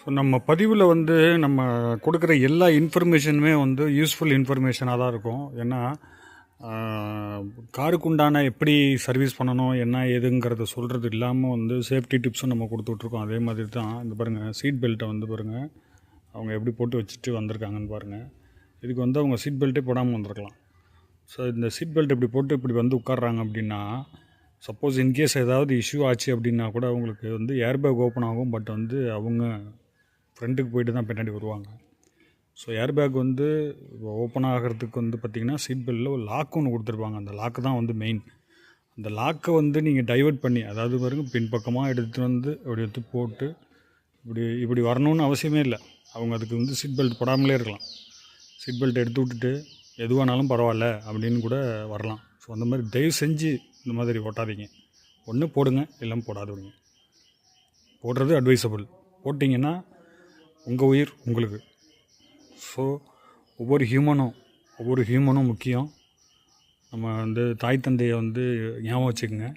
So நம்ம பதிவில் வந்து நம்ம கொடுக்குற எல்லா இன்ஃபர்மேஷனுமே வந்து யூஸ்ஃபுல் இன்ஃபர்மேஷனாக தான் இருக்கும். ஏன்னா காருக்கு உண்டான எப்படி சர்வீஸ் பண்ணணும் என்ன ஏதுங்கிறத சொல்கிறது இல்லாமல் வந்து சேஃப்டி டிப்ஸும் நம்ம கொடுத்துட்ருக்கோம். அதே மாதிரி தான் இந்த பாருங்கள், சீட் பெல்ட்டை வந்து பாருங்கள் அவங்க எப்படி போட்டு வச்சுட்டு வந்திருக்காங்கன்னு பாருங்கள். இதுக்கு வந்து அவங்க சீட் பெல்ட்டே போடாமல் வந்திருக்கலாம். ஸோ இந்த சீட் பெல்ட் இப்படி போட்டு இப்படி வந்து உட்காடுறாங்க அப்படின்னா, சப்போஸ் இன்கேஸ் ஏதாவது இஷ்யூ ஆச்சு அப்படின்னா கூட அவங்களுக்கு வந்து ஏர்பேக் ஓப்பன் ஆகும். பட் வந்து அவங்க ஃப்ரண்ட்டுக்கு போயிட்டு தான் பின்னாடி வருவாங்க. ஸோ ஏர்பேக் வந்து ஓப்பன் ஆகிறதுக்கு வந்து பார்த்திங்கன்னா சீட் பெல்ட்டில் ஒரு லாக் ஒன்று கொடுத்துருப்பாங்க. அந்த லாக்கு தான் வந்து மெயின். அந்த லாக்கை வந்து நீங்கள் டைவர்ட் பண்ணி, அதாவது பாருங்கள், பின்பக்கமாக எடுத்துகிட்டு வந்து அப்படி எடுத்து போட்டு இப்படி வரணும்னு அவசியமே இல்லை. அவங்க அதுக்கு வந்து சீட் பெல்ட் போடாமலே இருக்கலாம். சீட் பெல்ட் எடுத்து விட்டுட்டு எதுவானாலும் பரவாயில்ல அப்படின்னு கூட வரலாம். ஸோ அந்த மாதிரி தயவு செஞ்சு இந்த மாதிரி ஓட்டாதீங்க. ஒன்று போடுங்க, எல்லாம் போடாதுங்க. போடுறது அட்வைசபிள். போட்டிங்கன்னா உங்கள் உயிர் உங்களுக்கு. ஸோ ஒவ்வொரு ஹியூமனும் முக்கியம். நம்ம வந்து தாய் தந்தையை வந்து ஞாபகம் வச்சுக்கோங்க.